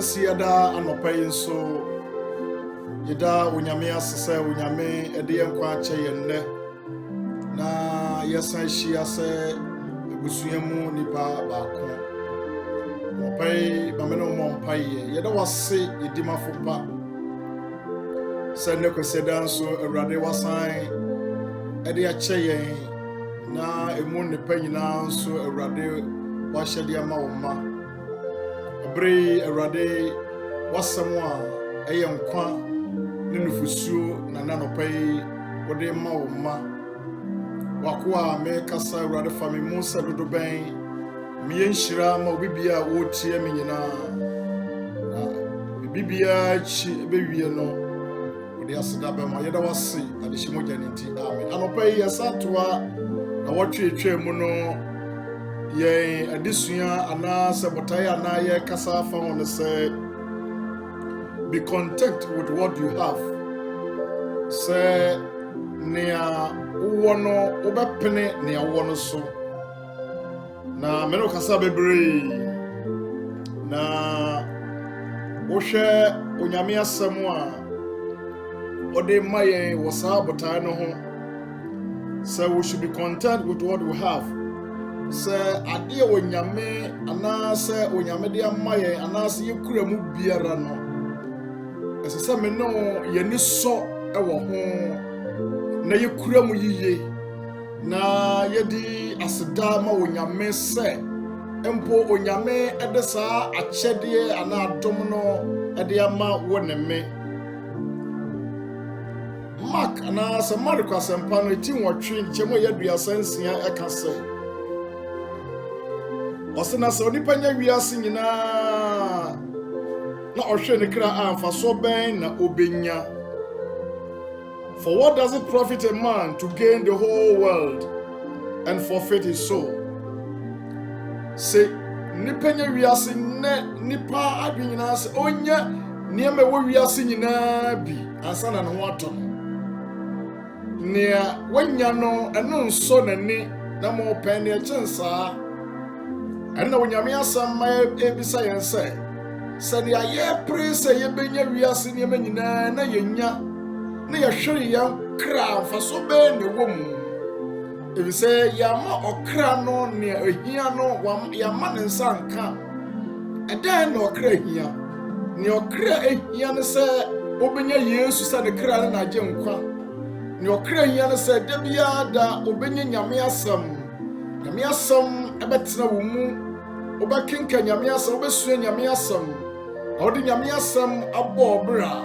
kwasi ada anopai so yeda onyame asese onyame ede yenkwa ache yenne na yesan hia se ebusuamu nipa baako anopai bamene mo mpai yeda wase yedimafo pa se ne kwasi da nso awurade wasan ede ache yen na emu nipa nyina nso awurade wahyede ama wo ma abre awurade wasam a eye nkwa ne nufusuo na nanopai wode ma wo ma wako a me kasa awurade fa me mu sa dodo ben me yenhyira ma obibia wo tie me nyina bibia chi bewie no wode aseda ba ma yeda wase adehye mogya ne nti amen anopai yesatoa na wotwetwe mu no ye adesua ana se botai ana ye kasa fa on say be content with what you have say nea wono obepene nea wono so na meno kasa bebre na wohwe onyame asem a ode maye wosa botai no ho say we should be content with what we have. Say ade onyame ana say onyame de amaye ana say yekura mu biara no esese me no ye ni so ewo ho na yekura mu yiye na yedi aseda ma onyame say empo onyame ede saa akyede ana adom no ede ama woneme Mark ana say Mark asempa no ti nwotwe nchemo yaduasa nsia eka say Osena se onipa nya wiase nyina na ohwe ne kra amfa so ben na obenya. For what does it profit a man to gain the whole world and forfeit his soul? Se nipa nya wiase ne nipa adwenyina se onya niema wo wiase nyina bi ansana ne ho ato. Nea wanya no eno nso nani na mo pen ne chensa and when you mean some my ebisa say said ya ye pray say ye benya wiase ne manyina na yenya na ye hwere ya kra fa so be ne wom if say ya ma okra no ne ehia no ya ma ne nsanka eden no okra ehia ne okra ehia ne say obenya Yesu sa ne kra na agye nkwa ne okra ehia ne say da bia da obenya nyame asam nyame asam ebetena wo mu obakenka nyame asam obesua nyame asam na odi nyame asam abo bra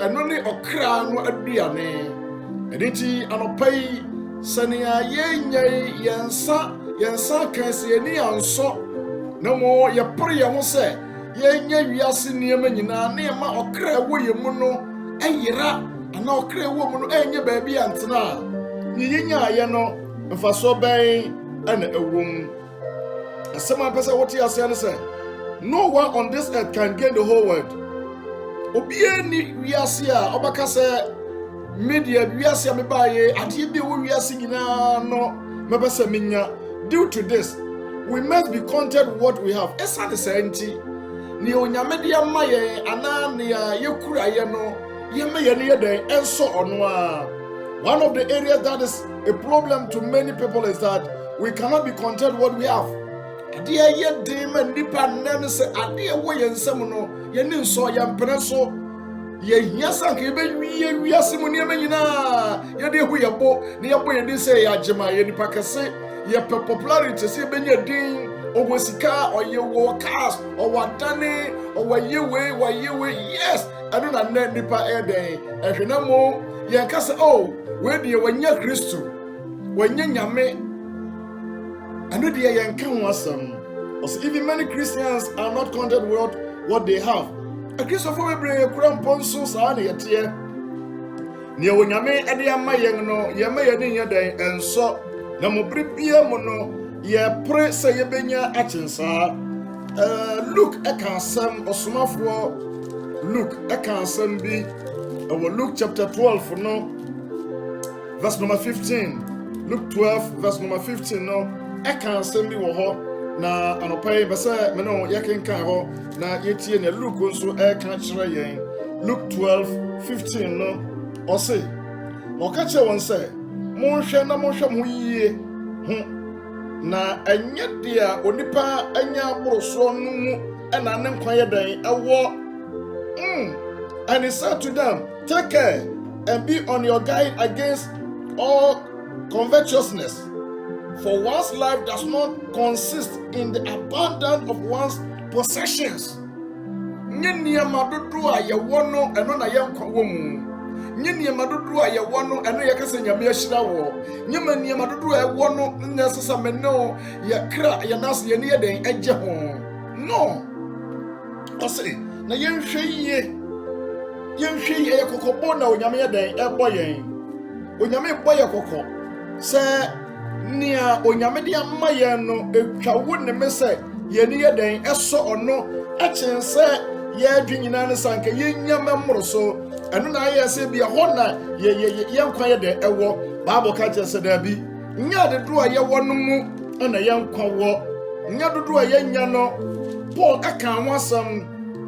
eno ne okra no aduane editi anopai sania yenyai yensa kanse yeni anso na mo ye pore ye ho se yenya wiase niema nyina na ma okra wo ye mu no eyira ana okra wo mu no enye baabi antena ni yenya aye no mfaso ben ana ewom. Someone person what you say say no one on this earth can gain the whole world. Obie ni wiase a obaka say media wiase me baye ade bi wo wiase nyina no mebesa menya. Due to this we must be content with what we have. Esa de senti ni onyame de amaye ana ne yekura ye no ye me ye ne ye den enso ono a. One of the areas that is a problem to many people is that we cannot be content with what we have. Ade ye dem nipa nan se ade wo ye nsam no ye ne nso ye mpene so ye hia sanka ye be wiase mu ne nyina ye de hu ye bo ne ye bo ye din se ye agema ye nipa kase ye popularity se be nya din owo sika oye wo cast o wadane o wayewe yes ado na na nipa eden ehwena mo ye kase oh we de wanya Kristo wanya nyame ano de ye nka ho asam. Also, even many Christians are not content with what they have. A Christopher will bring a crown ponso sa na yete ne wonyame ade ama yen no ye ma ye din ye den enso na mo prepare mo no ye pre say ye benya achensa. Luke ekansam osomafo Luke ekansam bi Luke chapter 12 no verse number 15. Luke 12 verse number 15 no ekansam bi wo ho na anopai bese me no yekenkan ho na yetie ne Luke nso ka kire yen Luke 12:15 no o say o ka che won say monhwe na monhwe mo yie ho na enye dia onipa anya aboroso no mu na ne nkwa ye dan ewo and he said to them, take care and be on your guard against all covetousness, for one's life does not consist in the abundance of one's possessions. Nyenia madodo a ye wono eno na ye nkwa wo mu. Nyenia madodo a ye wono eno ye kase nyame ahyira wo. Nyema nia madodo a ye wono na sesa me no ye kra ye nas ye ne ye den agye ho. No. Ose na ye nhwe ye ye kokobo na onyame ye den ebo yen. Onyame bo ye kokko. Se nia onyame de amma ye no etwa wo ne me se ye ne ye den eso ono achen se ye adwinyina ne sanka ye nyame mmoroso eno na ye se bia ho na ye nkwa ye de ewo Bible ka je se da bi nya de do a ye wo no mu na ye nkwa wo nya dodo a ye nya no Paul aka anwasam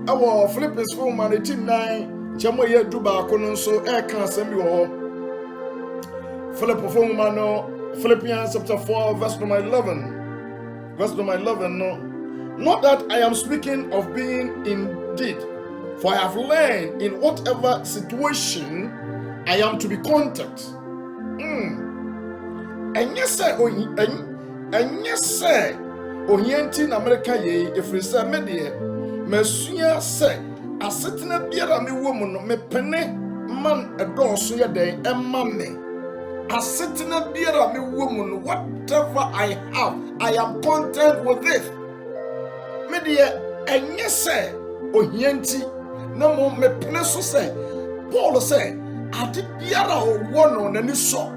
ewo Philippians 4:18-9 chemo ye du ba ko no so ka asem bi wo Philippians chapter 4 verse number 11 no. Not that I am speaking of being indeed, for I have learned in whatever situation I am to be content. And yes, sir, Orientin America ye, if we say media, Monsieur say, a certain beer me woman, me penny man a door so ya day, and mammy. A certain beer me woman, whatever I have, I am content with it. Media, and yes, sir, Orienti, no more me penny so say. Paul say, I did beer one on any saw.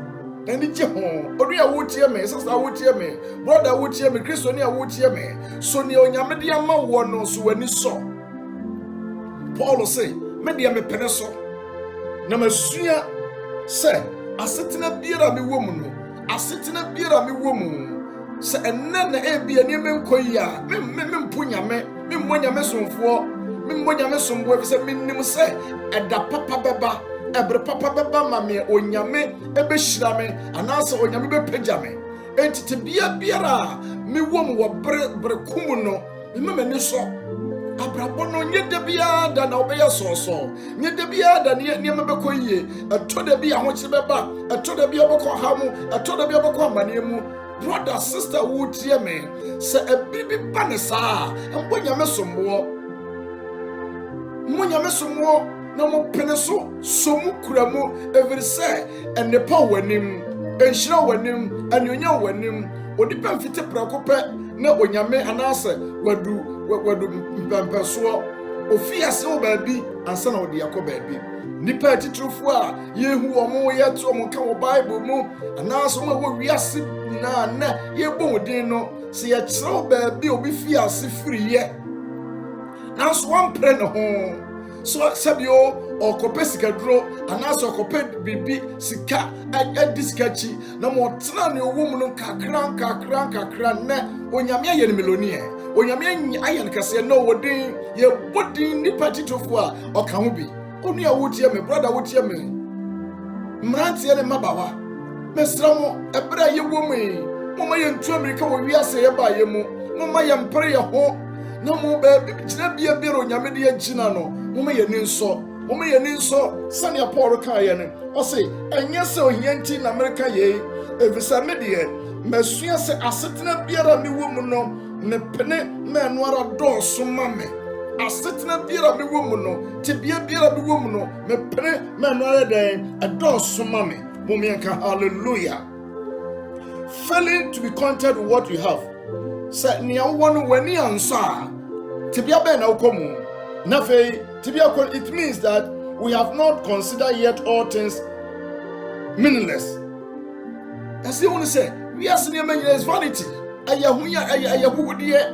And it's home. Oria would hear me, sister would hear me, brother would hear me, Christonia would hear me. So near Yamedia ma one so when he saw. Paul say, Media me peneso. Namasia say, I sit in a beer of me woman. I sit in a beer of me woman. Say, and then the be a name koya, Mim punya me monya messon for, Mim monya messon boy, said Minim say, and the papa baba. Ebre papa baba mame onyame ebe hyirame anase onyame be pejame entite biara me wom wo bre kumu no me mani so abrabo no nyede bia da na obeya so nyede bia da ne be koyie atoda bia ho kire beba atoda bia beko hamu atoda bia beko amane mu brother sister wo tie me se ebibi bane saa mbonyame somwo na mo peneso somu kuramu every say and the power wanim enhira wanim anonya wanim odipa mfite prakope na onyame anase wadu mpampeso ofiase wo baabi ansa na odi yakọ baabi nipa titrofo a yehu omo yeto omo ka wo Bible mu anase wo wiase na yebo odin no se ye kire baabi obi fiase firiye na so wampre no ho so sabio okope sikadro anaso okope bibi sika adisikachi na mo tena ne owo mu no kakran na onyame aye ne melonie onyame aye ne kase no wodin ye bodin ni patitofo a oka ho bi onu ya wotie me brother wotie me mrantie ne mabawa mesra mo ebra ye wo mu mama ye ntu amerika wo wiase ye ba ye mu mama ye mpre ye ho na mo ba kire bia onyame de agina no mama ye ni nso sani Paul kan ye ne o se enye se ohianti na America ye evisa me de masua se asetena biara mi wo mu no me pene me no ara do so mame asetena biara mi wo mu no te biara mi wo mu no me pene me no ara den do so mame mumienka hallelujah. Failing to be content with what you have say ni awon wani ansa te bia be na ukomu na fe it means that we have not considered yet all things meaningless. As you want to say, we are seeing is vanity. Ayahudia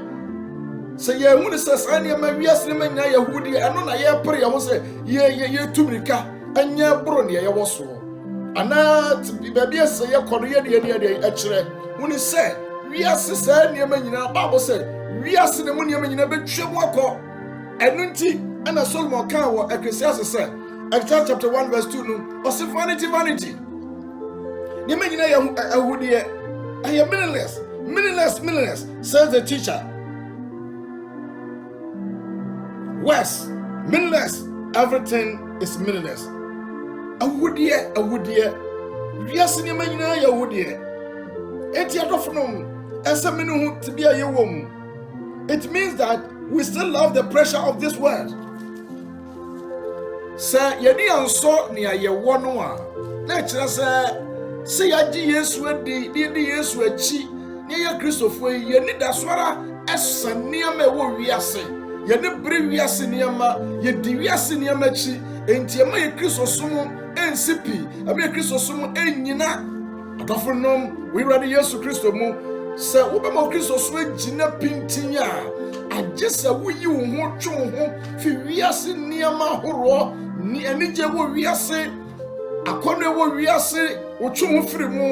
say, yeah, when it says, I am a yes, Yahudi, and on a pray, I will say, ye tumika, and ya bronia, ya was so. And not baby, say, ya Korea, actually, when he said, wiase saa nneɛma nyinaa Bible sɛ wiase ne mu nneɛma nyinaa bɛtwa mu akɔ ɛno nti ɛna Solomon kan wɔ Ecclesiastes sɛ Ecclesiastes chapter 1 verse 2 no ɔse vanity nneɛma nyinaa yɛ ahudeɛ ɛyɛ meaningless says the teacher. Worse, meaningless, everything is meaningless. Ahudeɛ wiase nneɛma nyinaa yɛ ahudeɛ eti adɔfonom ɛsɛ mene ho te bia yɛ wɔ mu. It means that we still love the pressure of this world. Sɛ yɛde ansɔ nea yɛwɔ no a na ɛkyerɛ sɛ yɛagye Yesu adi de Yesu akyi ne yɛ Kristofoɔ yi yɛni da so ara ɛsa nneɛma ɛwɔ wiase yɛne bere wiase nneɛma yɛdi wiase nneɛma akyi enti ɛma yɛ Kristosom ɛnsi pii ɛma yɛ Kristosom ɛnyina adɔfonom wo Awurade Yesu Kristo mu sɛ wobɛma Kristosom agyina pintin a agye sɛ woyi wo ho twe wo ho fi wiase nneɛma ahoroɔ ni anigye wɔ wiase akɔnɔ wɔ wiase wotwe ho firi mu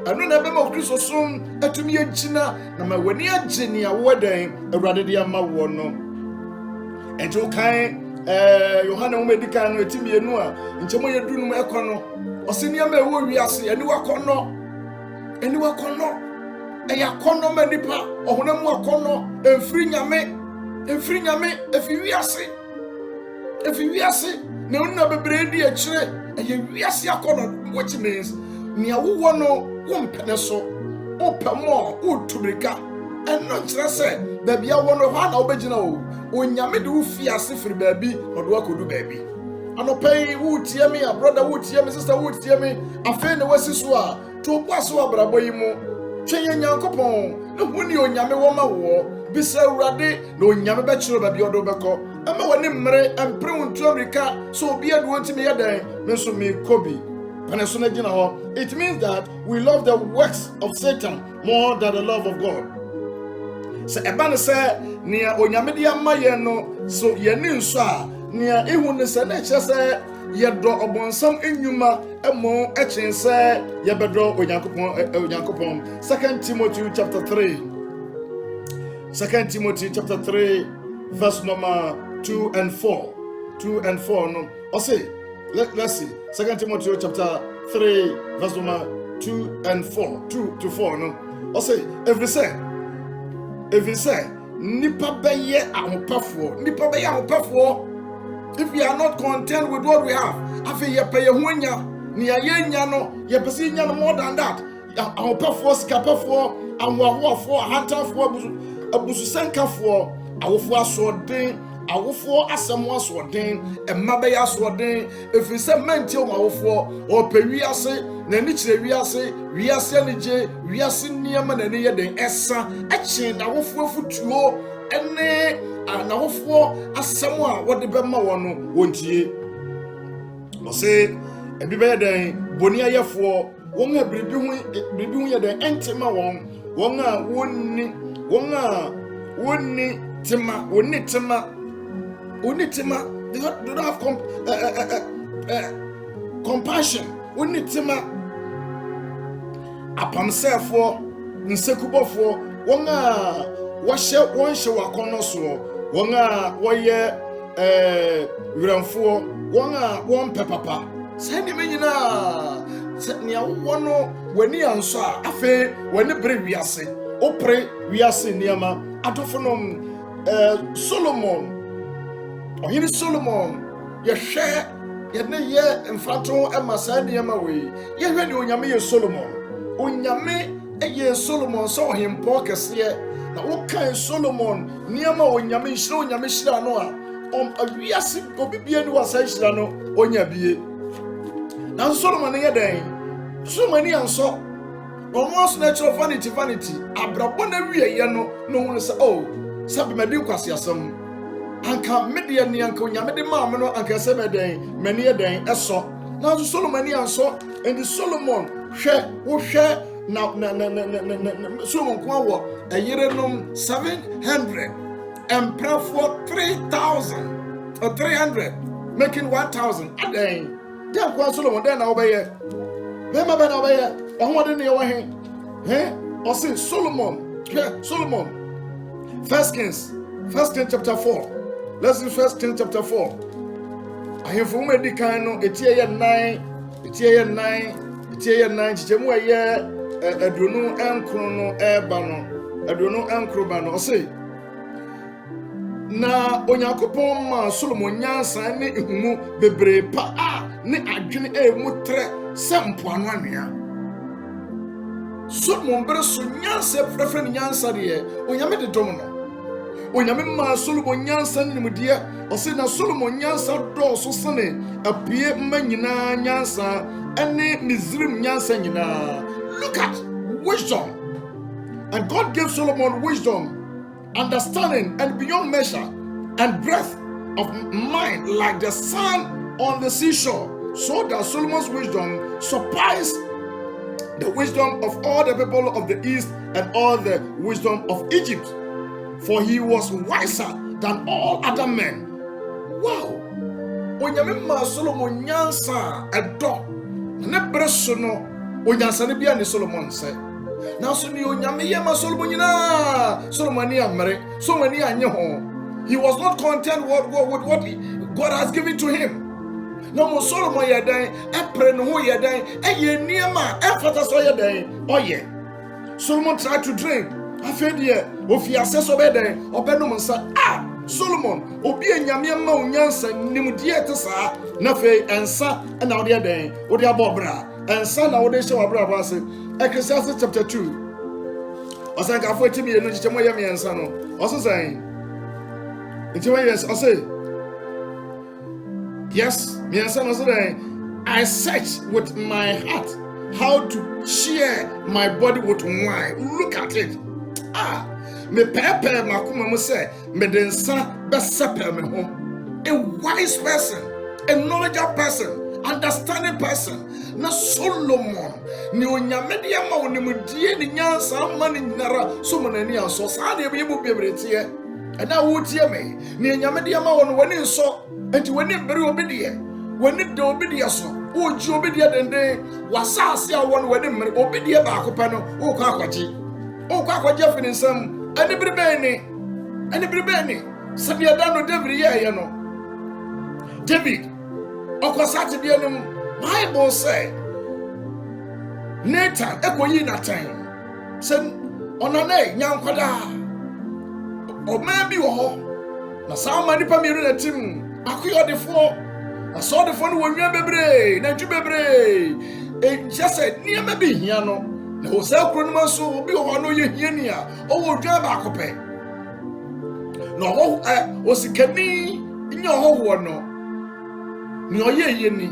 ɛno na ɛbɛma Kristosom atumi agyina na ma w'ani agye nea wɔdan Awurade de ama wo no enti wo kan Yohane wo medi kan no etimienu a nkyɛmo yɛ dunum ɛkɔ no ɔse nneɛma ɛwɔ wiase ani wakɔnɔ ɛyɛ akɔnɔ ma nipa ɔhonam akɔnɔ ɛmfiri nyame ɛfi wiase na onna bebree di akyire ɛyɛ wiase akɔnɔ which means nea wowɔ no wompene so wopɛ mo wotumirika ɛno nkyerɛ sɛ baabi awɔ no hɔ na wobɛgyina o onyame de wo fi ase firi baabi na ɔde wakɔdu baabi anɔpɛ yi wotie me a brother wotie me sister wotie me afei na wasi so a to obu ase wɔ abrabɔ yi mu twɛn yɛ Nyankopɔn na hu ne onyame wɔ ma wɔ bisa Awurade na onyame bɛkyerɛ baabi ɔde wobɛkɔ ɛma w'ani mmere ɛmpere wo ntu Amerika so obi ade wo ntimi yɛ dɛn me nso mekɔ bi pane so na gyina hɔ. It means that we love the works of Satan more than the love of God. So ɛba ne sɛ nea onyame de ama yɛn no so yɛni nso a nea ehu ne sɛ na ɛkyerɛ sɛ yɛdɔ ɔbɔnsam enyuma ɛmo ɛkyɛn sɛ yɛbɛdɔ Onyankopɔn. 2 Timothy chapter 3 verse number 2 and 4 no ɔse let's see 2 Timothy chapter 3 verse number 2 and 4 2 to 4 no ɔse every say nipa bɛyɛ ahopafoɔ if we are not content with what we have afei yɛpɛ yɛ ho anya nea yɛnya no yɛpɛ sɛ yɛnya no more than that ahopafoɔ sikapafoɔ ahoahoafoɔ ahantafoɔ abususankafoɔ awofoɔ asoɔden awofoɔ asɛm asoɔden ɛma bɛyɛ asoɔden ɛfiri sɛ mɛntie wɔn awofoɔ ɔpɛ wiase n'ani kyerɛ wiase anigye wiase nneɛma n'ani yɛ den ɛsa ɛkyen n'awofoɔ afutuo ɛne n'awofoɔ asɛm a wɔde bɛma wɔn no wɔntie ɔse ebi bɛyɛ den boni ayɛfoɔ wɔn a biribi ho yɛ den ɛntema wɔn a wɔnni tema they don't have compassion. Wonni tema apamsɛfoɔ nsekubɔfoɔ wɔn a wɔhyɛ wakɔnɔ soɔ wɔn a wɔyɛ wiramfoɔ wɔn a wɔmpɛ papa sɛ nneɛma nyinaa sɛ nea wɔwɔ no w'ani ansɔ a afei w'ani bere wiase wopere wiase nneɛma adɔfo nom Ɔhene Solomon yɛhwɛ yɛne yɛ mfato ɛma saa nneɛma wei yɛhwɛ ne onyame yɛ Solomon sɛ ɔhempɔ kɛseɛ na wokae Solomon nneɛma onyame hyira no a awiase obibie ne wasa hyira no onya bie na Solomon ne yɛ dɛn Solomon ni ansɔ ɔmo aso na kyerɛ vanity abrabɔ na wieyɛ no hu ne sɛ sabi madi nkwasi asɛm anka media ni anka onyame de maame no anka sɛ mɛdɛn mani yɛ dɛn ɛsɔ na Solomon ni ansɔ and Solomon hwɛ na Solomon ko awɔ ɛyerenom 700 and prafoɔ 300 making 1000 adɛn den ko Solomon den na wobɛyɛ bɛma bɛ na wobɛyɛ ɔhode ne yɛ wɔ he Or say Solomon. First Kings chapter 4. Let's do First Kings chapter 4. I have for me the kind of Etiya 9, Chichemu Aduno Ankrono Ebano, Aduno Ankrobano. Or say na Onyankopon ma Solomon nyansa ne ehumu bebre pa ne adwene emu tre sempo anwania. Solomon bere so nyansa frefre nyansa de onyame de dom no. Onyame ma Solomon nyansa ne mudie o se na Solomon nyansa do so sene apie manyina nyansa ene Mizrim nyansa nyina. Look at wisdom. And God gave Solomon wisdom, understanding, and beyond measure, and breadth of mind like the sand on the seashore, so that Solomon's wisdom surpassed the wisdom of all the people of the east and all the wisdom of Egypt, for he was wiser than all other men. Wow! Onyame ma Solomon nyansa edo ne breso no onyansa ne bia ne Solomon say. Now so ni onyame yema Solomon nyina Solomon ni amere Solomon ni anye ho. He was not content with what God has given to him. No more Solomon yadan epre no ho yadan eye niema efata so yadan oye. Solomon tried to drink afedie ofi aseso beden obenum nsa Solomon obi enyame ma onyansa nimdie te saa na fe ensa na ode yadan ode abobra ensa na ode hye wabra ba se Ecclesiastes chapter 2. Osanka for timi enu chichemo yam yensa no. Oso say. Yes, I say. Yes, me yensa no say. I search with my heart how to share my body with wine. Look at it. Me pepe makuma mo say me densa be sepel me ho. A wise person, a knowledgeable person, understanding person. Na Solomon ni onyame de ma onimdie ni nyansa ma ni nyara so mo nani anso sa de be bu bebretie e na wo tie me ni onyame de ma won wani nso enti wani bere obidie wani de obidie so wo ji obidie dende wasase a won wani mere obidie ba akopa no wo kwa akwaji afini nsam ani bere be ni sabi adano David ye no David okosate de nim Bible say Nathan ekoyi Nathan sen onane nyankwada o ma bi wo ho na sama nipa miru na tim akoyodefo na so defo no wonwa bebre na dwu bebre just said niam bi hia no na o sa kro no maso obi ho no ye hia ni a o wo dwa ba akope no ho o sikani nya ho no ni oye ni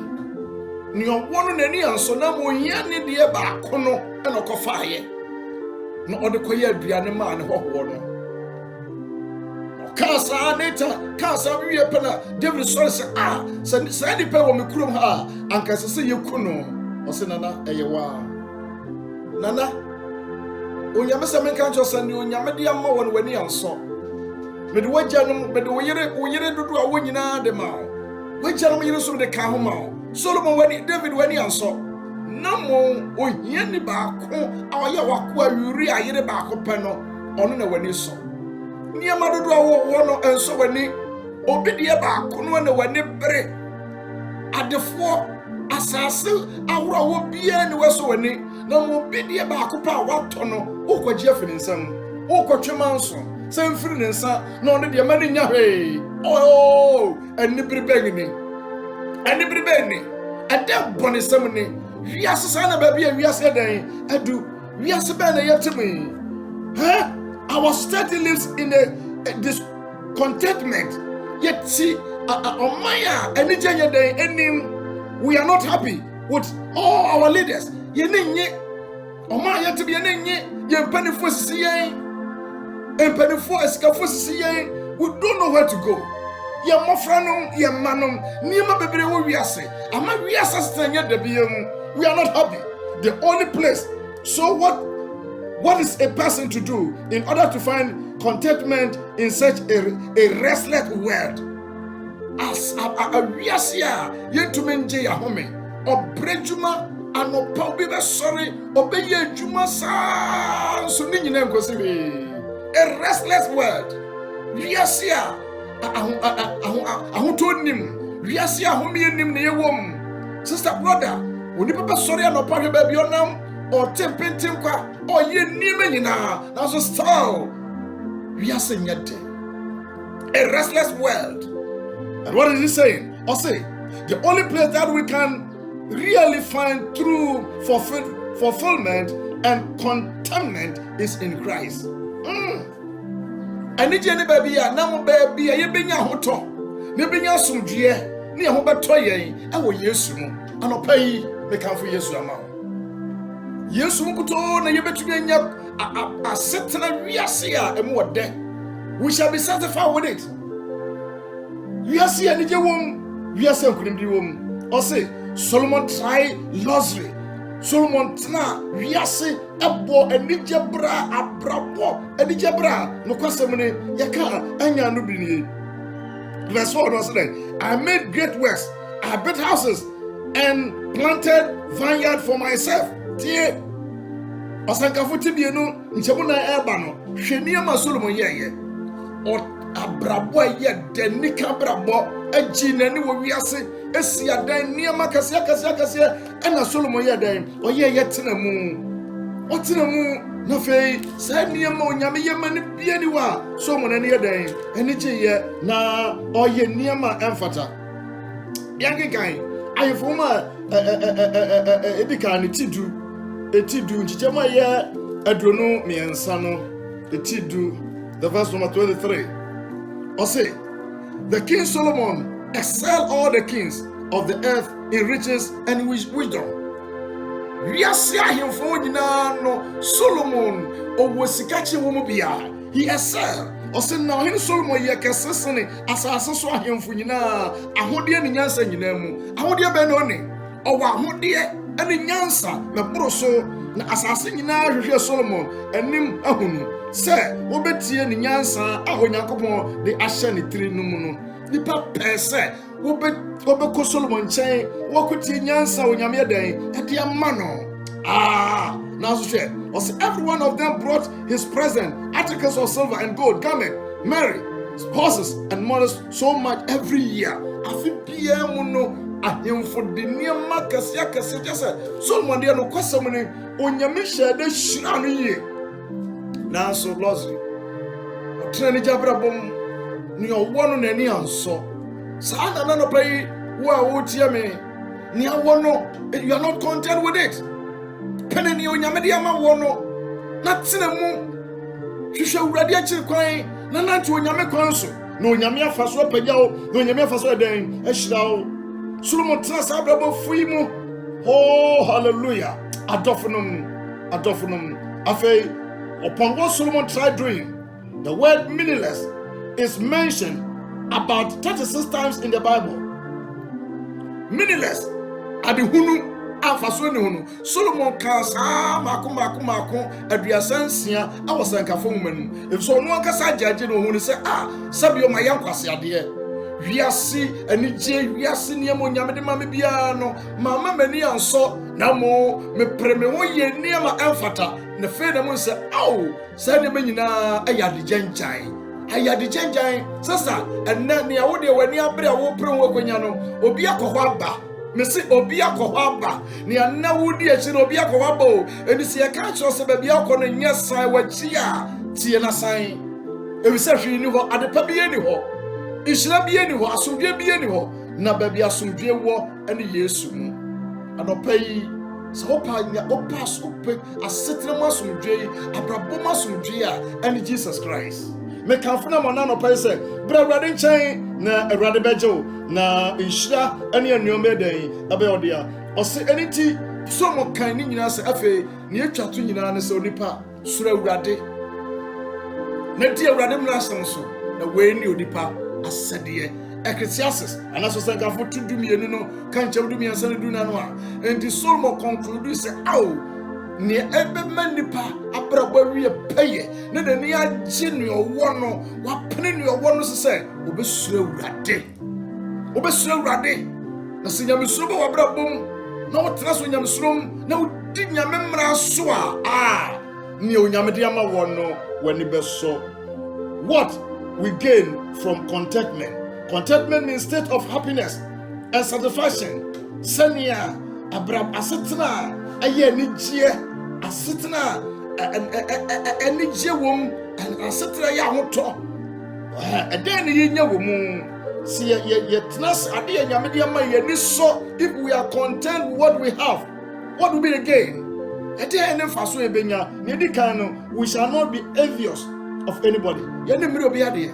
ni owono nani anso na mo hia ni de ba kono e no kofaaye no ode koye aduane ma ne hoho no kasa neta kasa wiye pena David so say ni pe wo me kurom ha anka se ye kuno o se nana eyewa nana onyame se men kan jo se ni onyame de ama wo no wani anso me de wagya no me de wo yere dudu a wo nyina de ma wagya no me yere so de ka ho ma Solomon wani David wani anso namo ohia ni baako aye wako awuri ayere baako pe no ono na wani so niam adodo awo no enso wani obidie baako no na wani bere adefo asase awro wo bia ni weso wani na mo obidie baako pa wato no ukwaji afini nsam ukotwema nso semfiri ne nsa na ono de mani nya hwe eni bere Adam boni semni wiase sana ba bia wiase dan adu wiase ba na yetimi our state lives in a discontentment yet see omaya eni jenya dan enim we are not happy with all our leaders yenenye omaya yetimi yenenye yempanifo sisi yen empanifo esikafo sisi yen we don't know where to go. Ya mofranum ya manum niema bebre wo wiase ama wiase stanya dabiem we are not happy the only place so what is a person to do in order to find contentment in such a restless world as a wiase ya yentumenje ya home obrejuma anopa obi be sorry obeye adwuma saa so ni nyina nkosi be a restless world wiase a ahotonim wiase a homienim ne yewom sister brother oni papa sorry anopa hwe ba bi onam o tempintim kwa o ye nime nyina na so still wiase nyade a restless world. And what is he saying? Or say the only place that we can really find true fulfillment and contentment is in Christ. And any baby, now baby, you bring your hoto, you bring your sumdie, near Hobatoye, I will yes, and I'll pay the country yes amount. Yes, we put on a better than a certain reasia and more dead. We shall be satisfied with it. We are seeing any woman, we are saying, woman, or say, Solomon try luxury. Solomon tna wiase ebo enije bra abrabo enije bra no kwasemne yaka anya no bi. Verse 4 was saying, I made great works, I built houses and planted vineyard for myself. Tie osankafo tibie no nchemu na eba no hwenia ma Solomon yeye o abrabo ye denika brabo agi nani wo wiase esi adan niema kase ena Solomon ye dan oye yetena mu na fei sa niema onyame ye mani bia ni wa Solomon ne ye dan eni gye na oye niema emfata yangi kan ayefo ma edika ne tidu nchichema ye adrono miensa no etidu. The verse number 23 or say the King Solomon excelled all the kings of the earth in riches and wisdom. We are seeing him for no Solomon or was catching woman bia. He excelled. Or say now him Solomon ye kesesene asase so ahim for nyina ahode ne nyansa nyina mu ahode be no ni owa ahode ene nyansa na boroso na asase nyina hwehwe Solomon anim ahunu se wobetie ne nyansa ahonyankopon de ahye ne tiri no mu no nipa pese wobeko Solomon chen wokutie nyansa onyame den ade amano now so share was every one of them brought his present articles of silver and gold, garment, marry, horses and models so much every year. Afi bia mu no ahemfo de niema kase just Solomon de no kwasamne onyame hye de hyira no ye na so luxury otrani jabrabom ni owo no nani anso sa na no pay wo tie me ni awo no you are not content with it peneni onyame de ama wo no na tena mu hwehwe urade akiri kwan na nanti onyame kwan so na onyame afaso apagyawo na onyame afaso eden ahyirawo Solomon tena sa brabo fui mu oh hallelujah adofnum afei upon what Solomon tried doing. The word meaningless is mentioned about 36 times in the Bible. Meaningless adihunu afaso ni hunu Solomon kan sa mako aduasansia awosankafo manu efso no akasa jaje no hunu se sabio mayankwase ade wiase anije wiase niam onyame de mame bia no mama mani anso na mo me preme ho ye niam amfata na fe na mo se sa ne menyina ayade gyanjan sasa enna ne awode wani abre wo pre wo kwanya no obi akọhọ aba mesi obi akọhọ aba ne anna wudi echi no obi akọhọ aba o eni se ka cho se ba bia akọ no nya san wachi a tie na san ebi se hwe ni ho adepa bi ni ho ishira bi ni ho asomdwe bi ni ho na ba bi asomdwe wo ene Yesu mu anopai so opa asetre masomdwe abrabo masomdwe a ene Jesus Christ me kanfuna manano pa se brawade nchen na awrade bejo na inshira ene anuome den abe odia o se eniti so mo kan ni nyina se afi ne atwato nyina ne se onipa sura awrade na di awrade mrasem so na we ni onipa asede Ecclesiastes anaso sankafo tudumienu no kanche dumiensa ne duna no a enti Solomon conclude se ne ebe manipa abrabo wie peye ne de ne agye ne owo no wapene ne owo no se obesura awrade na sinyamesuro ba wabrabom na wotena so nyamesrom na wodi nyame mmara so a ne onyame de ama won no wani beso. What we gain from contentment? Contentment means state of happiness and satisfaction. Senia abrab asetna aye anigye asetna anigye wom asetna ya hoto eden ye nya wom si ye tnas ade ya nyame de ama ye ni so. If we are content with what we have, what will be the gain? Eden ne faso ebenya ne di kan no, we shall not be envious of anybody. Ye ne mmiri obi ade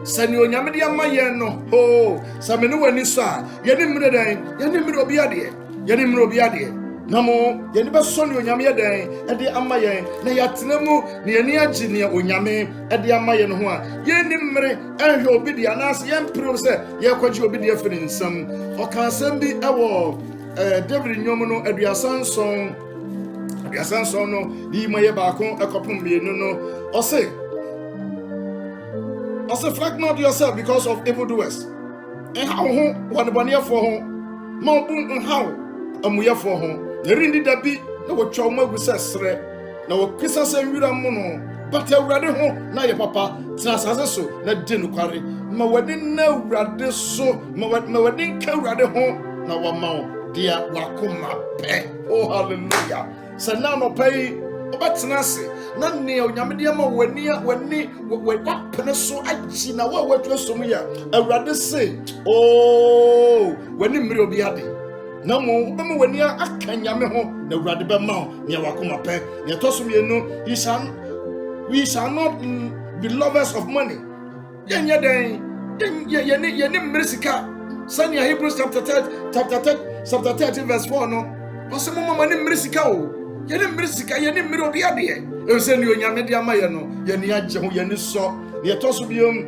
sani onyame de ama ye no ho samene wani so a ye ne mmiri dan ye ne mmiri obi ade ye ne mmiri obi ade na mo ye ne beso ne onyame ye dan de ama ye na ya tena mu ne ye ne agi ne onyame de ama ye no ho a ye ne mmiri ehwe obi de anas ye mpro se ye kwaji obi de afiri nsam o kan sam bi ewo David nyom no aduasan son no yi ma ye ba kon ekopum mienu no o say fret not yourself because of evildoers. And how one bonnier for home, Mount and how amuya for home. The rindi dabi, no what trauma with sestre, no kisses and mono, but a rather home, na your papa, Tnasazo, na dinu carry. Ma wedding no rather so, ma wedding can rather home, now a mount, dear Wakuma pe. Oh, hallelujah. So now no pay. Obatenase na ne onyame de ama wani wapene so agi na wa watwe so mu ya awurade se oh wani mmiri obi ade na mo be mo wani aka nyame ho na awurade be ma ne wakoma pe ne to so mienu we shall not be lovers of money yenye den ye mmiri sika sani Hebrews chapter 30 verse 4 no ose mo mama ne mmiri sika o yeni mrisika yeni mmiri obi ade e se ni onyame de ama ye no yeni agye ho yeni so ye to so biom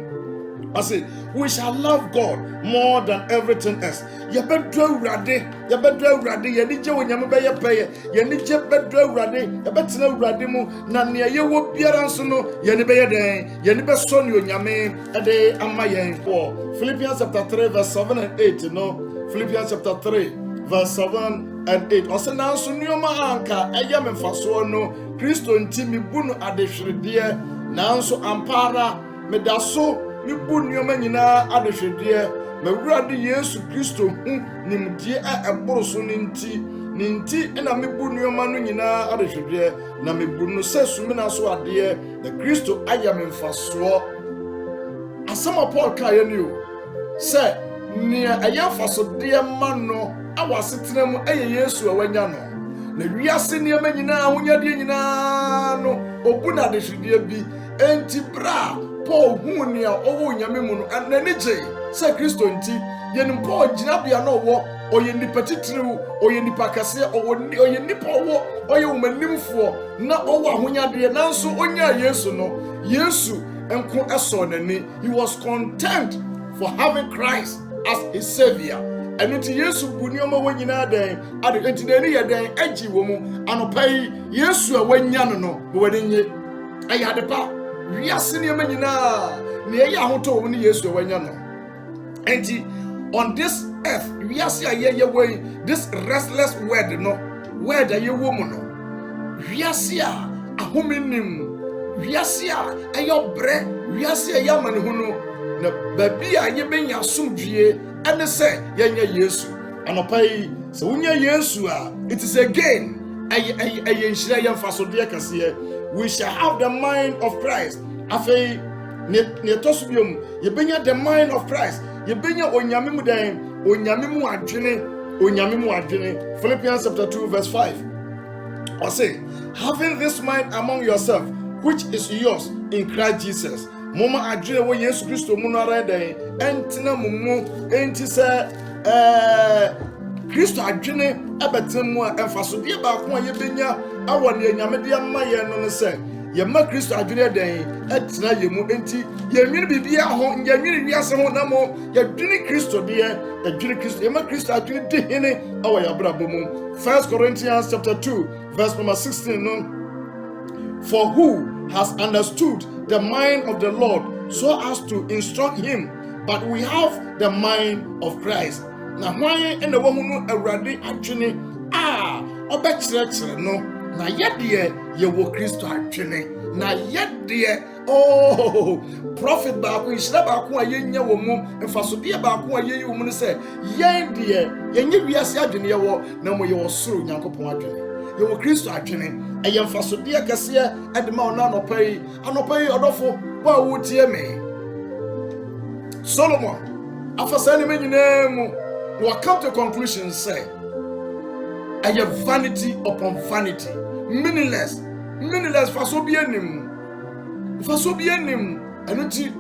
I say we shall love God more than everything else. Ye bedu awurade yeni gye onyame be ye peye yeni gye bedu awurade ye betena awurade mu na ne ye wo biara nso no yeni be ye den yeni be so ni onyame de ama ye for Philippians chapter 3 verse 7 and 8 no Philippians chapter 3 verse 7 and 8. Also now so nyoma anka eya memfaso no Kristo nti mi bunu adehwede na nso ampara medaso mi bu nyoma nyina adehwede mawurade Yesu Kristo hu nimdie a eboroso ninti na mi bu nyoma no nyina adehwede na mi bu no sesu mi na so ade na Kristo aya memfaso asama Paul kaye ni o se ni aya faso de ma no awasetena mu eye Yesu awanya no na wiase ne ma nyina ahonyade nyina no obuna de hwede bi enti bra Paul hu ne a owo nyame mu no anani gye se Kristo nti yenim Paul gina bia no wo oye nipa titiriw oye nipa kase oye nipa wo oye umanimfo na owo ahonyade nanso onya Yesu no Yesu enko eso nani. He was content for having Christ as his savior. And until Yesu bunyoma wanyina den ade entideni ye den agi wo mu anopai Yesu awanya no wenye ayade pa wiase ne manyina ne ye ahoto wo ne Yesu awanya no enti on this earth wiase aye way this restless word no word aye wo mu no wiase a ahomenim wiase a ayobre wiase a yamane hu no na babi a ye benya somdwie ene se yenya Yesu anopai se unya Yesu a it is again aye nhira ye mfasode kase we shall have the mind of Christ afei ne tosubiom ye benya the mind of Christ ye benya onyame mu dan onyame mu adwene Philippians chapter 2 verse 5 or say having this mind among yourself which is yours in Christ Jesus. Mama adwene wo Yesu Kristo mu no ara den entina mumu enti se Kristo adwene abetem a emfaso de ba ko ye benya awo ne nyame de ma ye no se ye ma Kristo adwene den etina ye mu enti ye nwini bibia ho ye nwini wiase ho na mo ye dwene Kristo de adwene Kristo ye ma Kristo adwene de hene awo ya brabo mu 1 Corinthians chapter 2 verse number 16 no for who has understood the mind of the Lord so as to instruct him, but we have the mind of Christ. na hwan ena wo hunu awurade adwene a obɛkyerɛkyerɛ no na yɛdeɛ yɛwɔ Kristo adwene na yɛdeɛ prophet baako nhyira baako a yɛnya wɔ mu mfasodeɛ baako a yɛyi wɔ mu no sɛ yɛn deɛ yɛnyɛ wiase adwene yɛwɔ na mo yɛwɔ soro Nyankopɔn adwene yɛwɔ Kristo adwene ɛyɛ mfasodeɛ kɛseɛ ɛde ma ɔna anɔpa yi ɔdɔfo wo a wotie me Solomon afa saa nneɛma nyinaa mu na come to conclusion sɛ ɛyɛ vanity upon vanity meaningless faso bi anim ɛno ti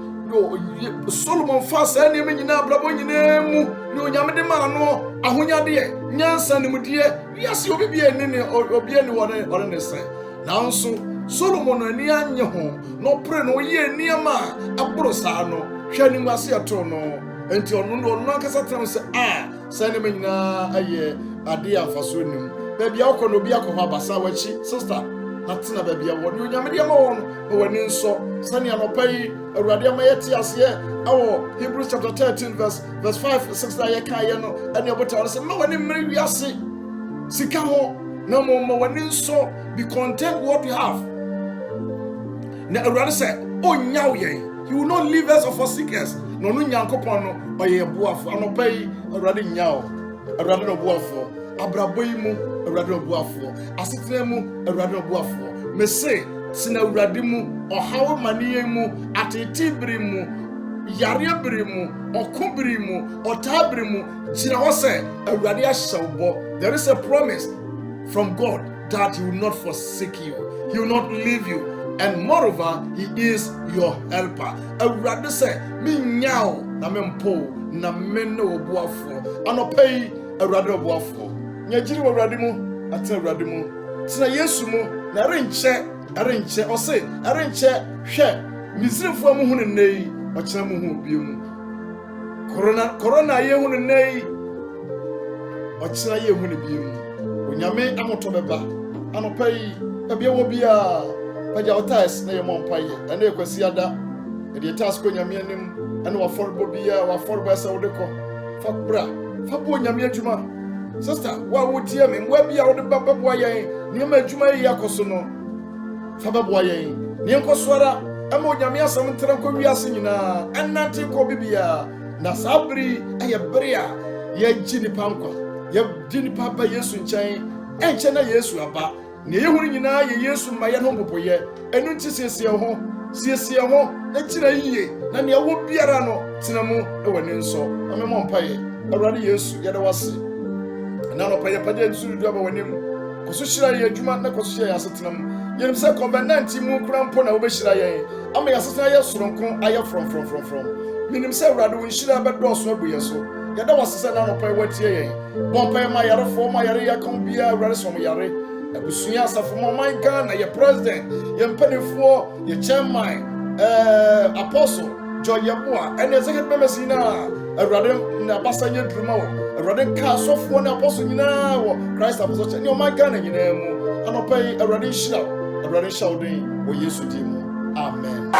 Solomon fa saa nneɛma nyinaa brabɔ nyinaa mu ne onyame de ma no ahonyadeɛ nyansa ne mudeɛ wiase obi bi ani ne obi ani wɔne ne sɛ nanso Solomon ani anye ho na ɔpere no ɔyɛ nneɛma a aboro saa no hwɛ ne mu ase ɛto no enti ɔno ankasa tram sɛ saa nneɛma nyinaa ayɛ ade a faso nim baabi a wokɔ no obi akɔ hɔ abasa wakyi sister natena baabi a wɔ ne onyame de ama wɔn no wɔni nsɔ sani anɔpa yi awurade ama yɛte aseɛ ɛwɔ Hebrews chapter 13 verse 5 6 da yɛkaeɛ no ɛne ɔbɔta no sɛ ma wɔne mmere wiase sika ho na ma wɔni nsɔ be content what you have na awurade sɛ ɔnyaw yɛn he will not leave us or forsake us na ɔno Nyankopɔn no ɔyɛ boafo anɔpa yi awurade nyaw awurade no boafo abrabɔ yi mu awurade no boafo asetena mu awurade no boafo mese sina awurade mu ɔhaw maniye mu atete biri mu yare biri mu ɔko biri mu ɔtaa biri mu gyina hɔ sɛ awurade ahyɛ wo bɔ there is a promise from God that he will not forsake you he will not leave you and moreover he is your helper awurade sɛ menyaw na mempo na menne wo boafo anɔpa yi awurade wo boafo nyagiri wɔ awurade mu atena awurade mu tena Yesu mu na ɛrenkyɛ ɔse ɛrenkyɛ hwɛ Misraimfoɔ mu hu ne nne yi ɔkyena mu hu bio mu corona yɛ hu ne nne yi ɔkyena yɛ hu ne bio mu onyame ahotɔ bɛba anɔpa yi ebia wɔ bia pagya ɔtais na yɛ mɔ mpaeɛ ɛna ɛkwasi ada ɛde ɛtas kɔ nyame anim ɛna wafɔrebɔ bia wafɔrebɔ ɛsɛ wode kɔ fa bra fa bɔ nyame adwuma sister wa wotie me mwa bia wode bɛboa yɛn nneɛma adwuma yi akɔ so no fa bɛboa yɛn ne nkɔ soara ɛma onyame asɛm ntera nkɔ wiase nyinaa ɛnante kɔ bibia na saa bere ɛyɛ bere a yɛgye nipa nkwa yɛdi nipa ba Yesu nkyɛn ɛnkyɛ na Yesu aba ne yɛhunu nyinaa yɛ Yesu ma yɛ no mpopoyɛ ɛno nti siesie ho na gyina yie na ne ɛwɔ biara no tena mu ɛwɔ ne nsɔ amemɔ mpaeɛ awurade Yesu yɛde wase na no pɛyɛ pɛde nsuru du aba w'anim kɔso hyira yɛ adwuma na kɔso hyira yɛ asetena mu yɛnim sɛ COVID-19 mu kura mpo na wobɛhyira yɛn ama yɛ asetena yɛ soronko ayɛ from menim sɛ awurade wo nhyira bɛdɔɔso abu yɛ so yɛda wase sɛ na no pɛyɛ watie yɛn bɔ mpaeɛ ma yarefoɔ ma yare yɛka biara awurade som yare abusua asafo ma ɔman Ghana yɛ president yɛ mpanimfoɔ yɛ chairman apostle Joy Yeboah ɛne executive members nyinaa awurade na basa nyɛ duruma wɔ awurade ka asɔfoɔ ne apostle nyinaa wɔ Christ Apostolic Church ne ɔman Ghana nyinaa mu anɔpa yi awurade nhyira wo den wɔ Yesu din mu amen.